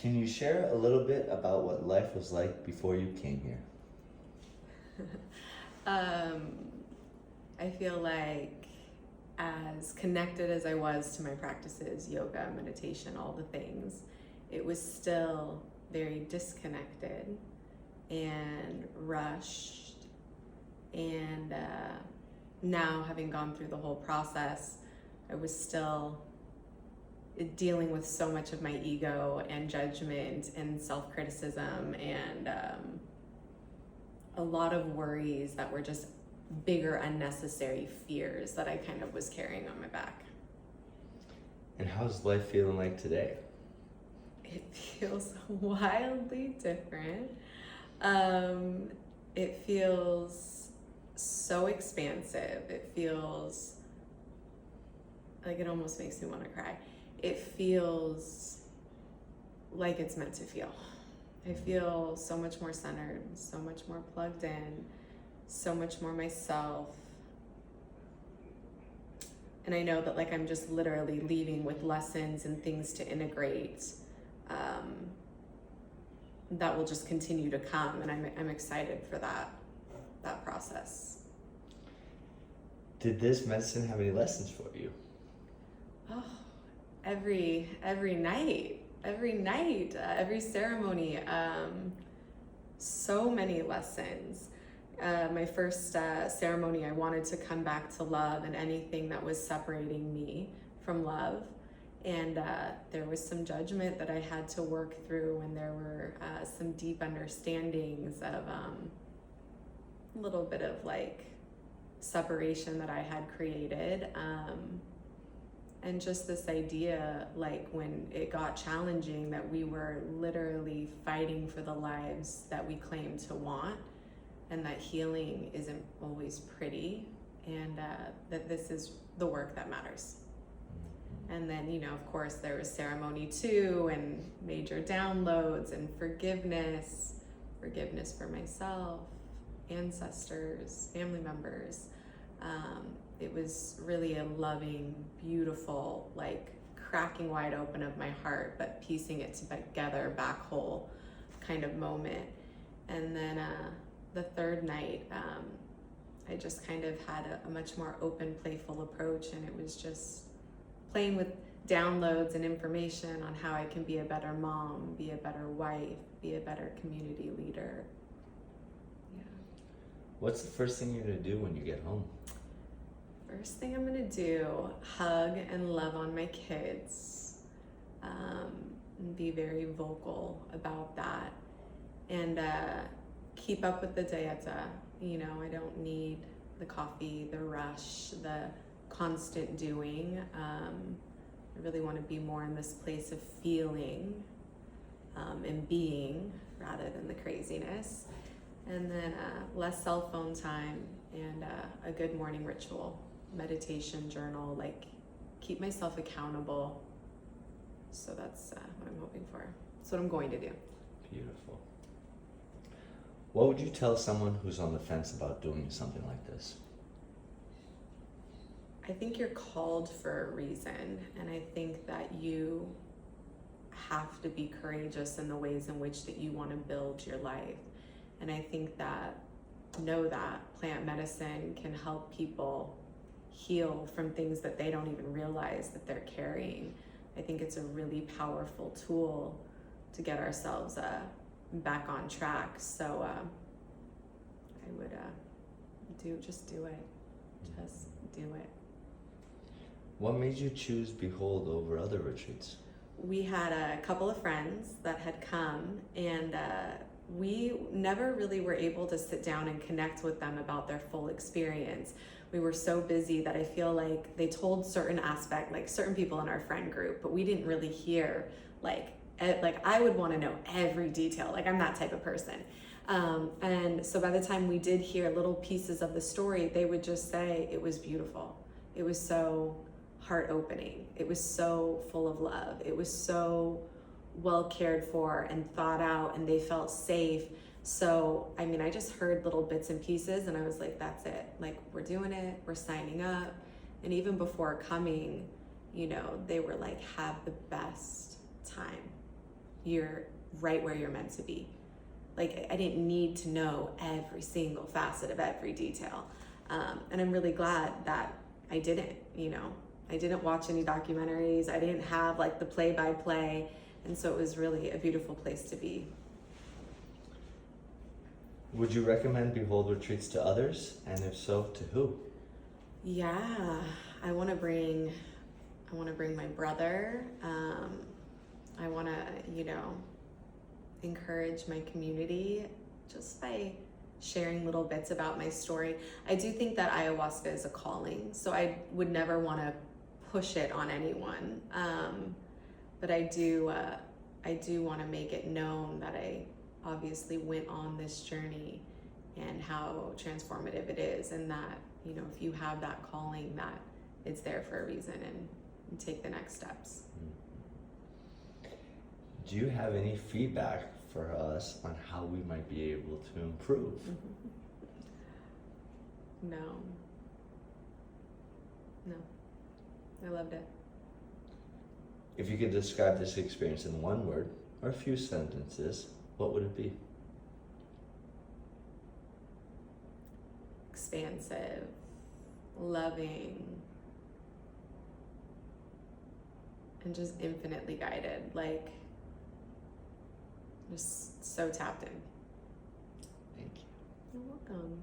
Can you share a little bit about what life was like before you came here? um, I feel like as connected as I was to my practices, yoga, meditation, all the things, it was still very disconnected and rushed. And now, having gone through the whole process, I was still dealing with so much of my ego and judgment and self-criticism and a lot of worries that were just bigger, unnecessary fears that I kind of was carrying on my back. And how's life feeling like today? It feels wildly different. It feels so expansive. It feels like it almost makes me want to cry. It feels like it's meant to feel. I feel so much more centered, so much more plugged in, so much more myself. And I know that like I'm just literally leaving with lessons and things to integrate that will just continue to come, and I'm excited for that process. Did this medicine have any lessons for you? Oh, every night, every ceremony, so many lessons. My first ceremony, I wanted to come back to love and anything that was separating me from love. And there was some judgment that I had to work through, and there were some deep understandings of a little bit of like separation that I had created. And just this idea, like when it got challenging, that we were literally fighting for the lives that we claim to want, and that healing isn't always pretty, and that this is the work that matters. And then, you know, of course, there was ceremony 2 and major downloads and forgiveness for myself, ancestors, family members. It was really a loving, beautiful, like cracking wide open of my heart, but piecing it together back whole kind of moment. And then the third night, I just kind of had a much more open, playful approach, and it was just playing with downloads and information on how I can be a better mom, be a better wife, be a better community leader. Yeah. What's the first thing you're gonna do when you get home? First thing I'm gonna do, hug and love on my kids, and be very vocal about that, and keep up with the dieta. You know, I don't need the coffee, the rush, the constant doing. I really want to be more in this place of feeling and being rather than the craziness. And then less cell phone time, and a good morning ritual, meditation, journal, like keep myself accountable. So that's what I'm hoping for. That's what I'm going to do. Beautiful. What would you tell someone who's on the fence about doing something like this? I think you're called for a reason, and I think that you have to be courageous in the ways in which that you want to build your life. And I think that plant medicine can help people heal from things that they don't even realize that they're carrying. I think it's a really powerful tool to get ourselves back on track. So I would just do it. Just do it. What made you choose Behold over other retreats? We had a couple of friends that had come, and we never really were able to sit down and connect with them about their full experience. We were so busy that I feel like they told certain aspect, like certain people in our friend group, but we didn't really hear like I would want to know every detail. Like I'm that type of person. And so by the time we did hear little pieces of the story, they would just say it was beautiful. It was so heart opening. It was so full of love. It was so well cared for and thought out, and they felt safe. So, I mean, I just heard little bits and pieces, and I was like, that's it. Like, we're doing it, we're signing up. And even before coming, you know, they were like, have the best time. you're right where you're meant to be. Like, I didn't need to know every single facet of every detail. And I'm really glad that I didn't, I didn't watch any documentaries. I didn't have like the play-by-play. And so it was really a beautiful place to be. Would you recommend Behold retreats to others? And if so, to who? Yeah, I want to bring my brother. I want to, encourage my community just by sharing little bits about my story. I do think that ayahuasca is a calling, so I would never want to push it on anyone. But I do want to make it known that I obviously went on this journey and how transformative it is, and that, if you have that calling, that it's there for a reason, and take the next steps. Do you have any feedback for us on how we might be able to improve? No, I loved it. If you could describe this experience in one word or a few sentences, what would it be? Expansive, loving, and just infinitely guided. Like, just so tapped in. Thank you. You're welcome.